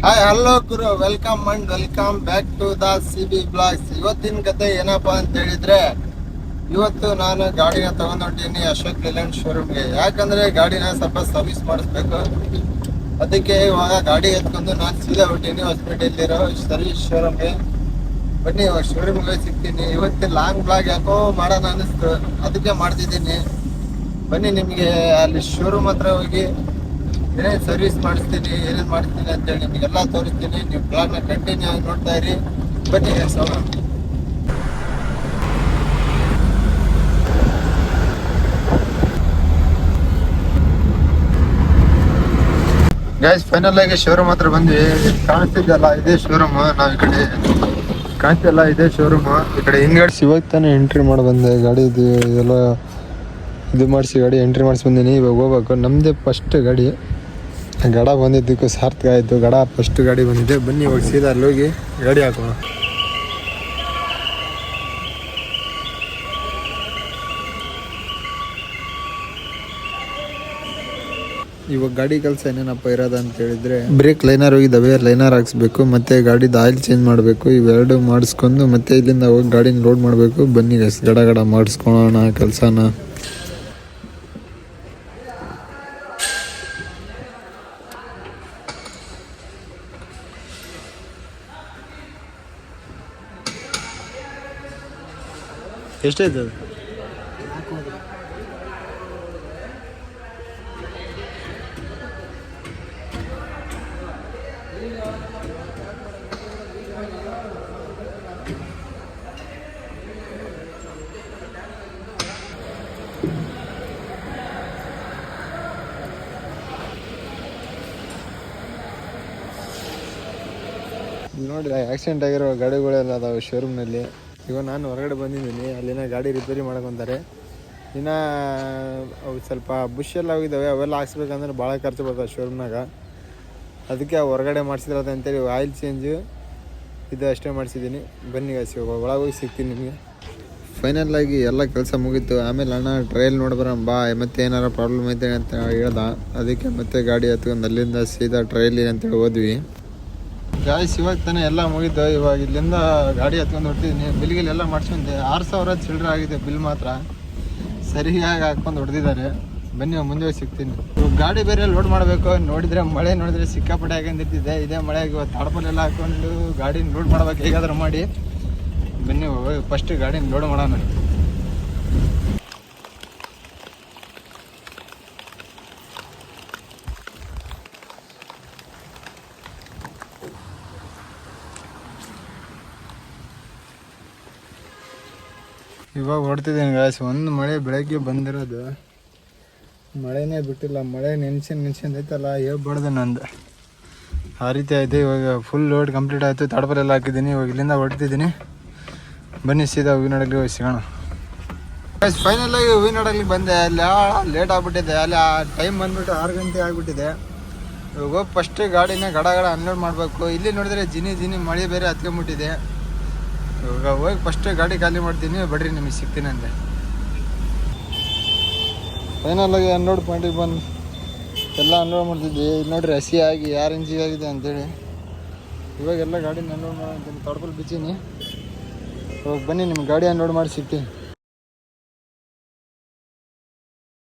Hi hello ಗುರು, welcome back to the CB blogs. ಇವತ್ತಿನ ಕತೆ ಏನಪ್ಪಾ ಅಂತ ಹೇಳಿದ್ರೆ, ಇವತ್ತು ನಾನು ಗಾಡಿನ ತಗೊಂಡೊಂಟೀನಿ ಅಶೋಕ್ ಲೇಲ್ಯಾಂಡ್ ಶೋರೂಮ್ಗೆ. ಯಾಕಂದ್ರೆ ಗಾಡಿನ ಸ್ವಲ್ಪ ಸರ್ವಿಸ್ ಮಾಡಿಸ್ಬೇಕು. ಅದಕ್ಕೆ ಇವಾಗ ಗಾಡಿ ಎತ್ಕೊಂಡು ನಾನು ಸೀದಾ ಹೊಟ್ಟೀನಿ ಹೊಸಪೇಟೆಯಲ್ಲಿರೋ ಸರ್ವಿಸ್ ಶೋರೂಮ್ಗೆ. ಬನ್ನಿ ಇವಾಗ ಶೋರೂಮ್ಗೆ ಸಿಗ್ತೀನಿ. ಇವತ್ತು ಲಾಂಗ್ ಬ್ಲಾಗ್ ಯಾಕೋ ಮಾಡೋಣ ಅನ್ನಿಸ್ತು, ಅದಕ್ಕೆ ಮಾಡ್ತಿದ್ದೀನಿ. ಬನ್ನಿ ನಿಮಗೆ ಅಲ್ಲಿ ಶೋರೂಮ್ ಹತ್ರ ಹೋಗಿ ಏನೇನು ಸರ್ವಿಸ್ ಮಾಡಿಸ್ತೀನಿ, ಏನೇನು ಮಾಡಿಸ್ತೀನಿ ಅಂತೇಳಿ ನಿಮಗೆಲ್ಲ ತೋರಿಸ್ತೀನಿ. ನೀವು ಬ್ಲಾಗ್ನ ಕಂಟಿನ್ಯೂ ಆಗಿ ನೋಡ್ತಾ ಇರಿ. ಬನ್ನಿ ಗೈಸ್, ಫೈನಲ್ ಆಗಿ ಶೋರೂಮ್ ಹತ್ರ ಬಂದ್ವಿ. ಕಾಣಿಸ್ತಿದ್ದಲ್ಲ ಇದೇ ಶೋರೂಮ್. ನಾವು ಈ ಕಡೆ ಕಾಣಿಸ್ತಿಲ್ಲ ಇದೇ ಶೋರೂಮ್. ಈ ಕಡೆ ಹಿಂದ್ಗಡೆ ಇವಾಗ ತಾನೇ ಎಂಟ್ರಿ ಮಾಡಿ ಬಂದೆ. ಗಾಡಿ ಎಲ್ಲ ಇದು ಮಾಡಿಸಿ ಗಾಡಿ ಎಂಟ್ರಿ ಮಾಡಿಸಿ ಬಂದೀನಿ. ಇವಾಗ ಹೋಗ್ಬೇಕು. ನಮ್ಮದೇ ಫಸ್ಟ್ ಗಾಡಿ. ಗಡ ಬಂದಿದ್ದಕ್ಕೂ ಸಾರ್ಥಕ ಆಯಿತು. ಗಡ ಫಸ್ಟ್ ಗಾಡಿ ಬಂದಿದೆ. ಬನ್ನಿ ಇವಾಗ ಸೀದಾ ಅಲ್ಲಿ ಹೋಗಿ ಗಾಡಿ ಹಾಕೋಣ. ಇವಾಗ ಗಾಡಿ ಕೆಲಸ ಏನೇನಪ್ಪ ಇರೋದು ಅಂತ ಹೇಳಿದ್ರೆ, ಬ್ರೇಕ್ ಲೈನರ್ ಹೋಗಿದ್ದಾವೆ, ಲೈನರ್ ಹಾಕ್ಸ್ಬೇಕು, ಮತ್ತೆ ಗಾಡಿದು ಆಯಿಲ್ ಚೇಂಜ್ ಮಾಡಬೇಕು. ಇವೆರಡು ಮಾಡಿಸ್ಕೊಂಡು ಮತ್ತೆ ಇಲ್ಲಿಂದ ಹೋಗಿ ಗಾಡಿನ ಲೋಡ್ ಮಾಡಬೇಕು. ಬನ್ನಿ ಗಡ ಮಾಡಿಸ್ಕೊಳ್ಳೋಣ ಕೆಲಸನ. ಎಷ್ಟಾಯ್ತು ಅದು? ನೋಡಿರಿ, ಆಕ್ಸಿಡೆಂಟ್ ಆಗಿರೋ ಗಾಡಿಗಳೆಲ್ಲ ಅದಾವೆ ಶೋರೂಮ್ನಲ್ಲಿ. ಇವಾಗ ನಾನು ಹೊರಗಡೆ ಬಂದಿದ್ದೀನಿ. ಅಲ್ಲಿನ ಗಾಡಿ ರಿಪೇರಿ ಮಾಡ್ಕೊತಾರೆ. ಇನ್ನು ಅವು ಸ್ವಲ್ಪ ಬುಷ್ ಎಲ್ಲ ಹೋಗಿದ್ದಾವೆ, ಅವೆಲ್ಲ ಹಾಕ್ಸ್ಬೇಕಂದ್ರೆ ಭಾಳ ಖರ್ಚು ಬರ್ತವೆ ಶೋರೂಮ್ನಾಗ. ಅದಕ್ಕೆ ಹೊರಗಡೆ ಮಾಡಿಸಿರೋದು ಅಂತೇಳಿ ಆಯಿಲ್ ಚೇಂಜು ಇದು ಅಷ್ಟೇ ಮಾಡಿಸಿದ್ದೀನಿ. ಬನ್ನಿ ಒಳಗೆ ಹೋಗಿ ಸಿಗ್ತೀನಿ ನಿಮಗೆ. ಫೈನಲ್ ಆಗಿ ಎಲ್ಲ ಕೆಲಸ ಮುಗೀತು. ಆಮೇಲೆ ಅಣ್ಣ ಟ್ರಯಲ್ ನೋಡ್ಬರ ಬಾ, ಮತ್ತೆ ಏನಾರ ಪ್ರಾಬ್ಲಮ್ ಐತೆ ಅಂತ ಹೇಳ್ದ. ಅದಕ್ಕೆ ಮತ್ತೆ ಗಾಡಿ ಹತ್ಕೊಂಡು ಅಲ್ಲಿಂದ ಸೀದಾ ಟ್ರಯಲಿಗೆ ಅಂತೇಳಿ ಹೋದ್ವಿ. ಗಾಯ್ಸ್, ಇವಾಗ ತಾನೇ ಎಲ್ಲ ಮುಗಿದ್ದು. ಇವಾಗ ಇಲ್ಲಿಂದ ಗಾಡಿ ಹತ್ಕೊಂಡು ಹೊಡ್ತಿದ್ದೀನಿ. ಬಿಲ್ಗಿಲೆಲ್ಲ ಮಾಡಿಸ್ಕೊಂಡೆ. 6,000 ಚಿಲ್ಲರೆ ಆಗಿದೆ ಬಿಲ್ ಮಾತ್ರ. ಸರಿಯಾಗಿ ಹಾಕ್ಕೊಂಡು ಹೊಡೆದಿದ್ದಾರೆ. ಬನ್ನಿ ಮುಂದೆ ಹೋಗಿ ಸಿಗ್ತೀನಿ. ಗಾಡಿ ಬೇರೆ ಲೋಡ್ ಮಾಡಬೇಕು. ಮಳೆ ನೋಡಿದ್ರೆ ಸಿಕ್ಕಾಪಟ್ಟೆ ಹಾಕೊಂಡಿರ್ತಿದ್ದೆ. ಇದೇ ಮಳೆಯಾಗಿ ಇವತ್ತು ತಾಡ್ಪಲೆಲ್ಲ ಹಾಕ್ಕೊಂಡು ಗಾಡಿನ ಲೋಡ್ ಮಾಡ್ಬೇಕು ಹೇಗಾದ್ರೂ ಮಾಡಿ. ಬನ್ನಿ ಫಸ್ಟ್ ಗಾಡಿನ ಲೋಡ್ ಮಾಡೋಣ. ಇವಾಗ ಹೊಡ್ತಿದ್ದೀನಿ ಗಾಯ್ಸ್. ಒಂದು ಮಳೆ ಬೆಳಗ್ಗೆ ಬಂದಿರೋದು, ಮಳೆನೇ ಬಿಟ್ಟಿಲ್ಲ. ಮಳೆ ನೆನ್ಸಿಂದೈತಲ್ಲ ಹೇಳ್ಬಾರ್ದು ನಂದು. ಆ ರೀತಿ ಆಯಿತು. ಇವಾಗ ಫುಲ್ ಲೋಡ್ ಕಂಪ್ಲೀಟ್ ಆಯಿತು. ತಡಪಲೆಲ್ಲ ಹಾಕಿದ್ದೀನಿ. ಇವಾಗ ಇಲ್ಲಿಂದ ಹೊಡ್ತಿದ್ದೀನಿ. ಬನ್ನಿ ಸೀದಾ ಹೂವಿನಡಗಲಿ ಹೋಗಿ ಸಿಗೋಣ. ಗಾಯ್ಸ್, ಫೈನಲಾಗಿ ಹೂವಿನಡಗಲಿಗೆ ಬಂದೆ. ಅಲ್ಲಿ ಲೇಟ್ ಆಗಿಬಿಟ್ಟಿದೆ. ಅಲ್ಲಿ ಟೈಮ್ ಬಂದುಬಿಟ್ಟು 6 ಗಂಟೆ ಆಗಿಬಿಟ್ಟಿದೆ. ಇವಾಗ ಹೋಗಿ ಫಸ್ಟ್ ಗಾಡಿನ ಗಡ ಅನ್ಲೋಡ್ ಮಾಡಬೇಕು. ಇಲ್ಲಿ ನೋಡಿದ್ರೆ ಜಿನಿ ಮಳೆ ಬೇರೆ ಹತ್ಕೊಂಡ್ಬಿಟ್ಟಿದೆ. ಇವಾಗ ಹೋಗಿ ಫಸ್ಟ್ ಗಾಡಿ ಖಾಲಿ ಮಾಡ್ತೀನಿ. ಬಡ್ರಿ ನಿಮಗೆ ಸಿಗ್ತೀನಿ ಅಂದೆ. ಫೈನಲಾಗಿ ಅನ್ಲೋಡ್ ಪಾಯಿಂಟಿಗೆ ಬಂದು ಎಲ್ಲ ಅನ್ಲೋಡ್ ಮಾಡ್ತಿದ್ವಿ. ನೋಡ್ರಿ ಹಸಿಯಾಗಿ 6 ಇಂಚಿಗೆ ಆಗಿದೆ ಅಂತೇಳಿ. ಇವಾಗೆಲ್ಲ ಗಾಡಿನ ಅನ್ಲೋಡ್ ಮಾಡ್ತೀನಿ. ತಡ್ಪಲ್ ಬಿಚ್ಚೀನಿ. ಇವಾಗ ಬನ್ನಿ ನಿಮ್ಗೆ ಗಾಡಿ ಅನ್ಲೋಡ್ ಮಾಡಿ ಸಿಗ್ತೀನಿ.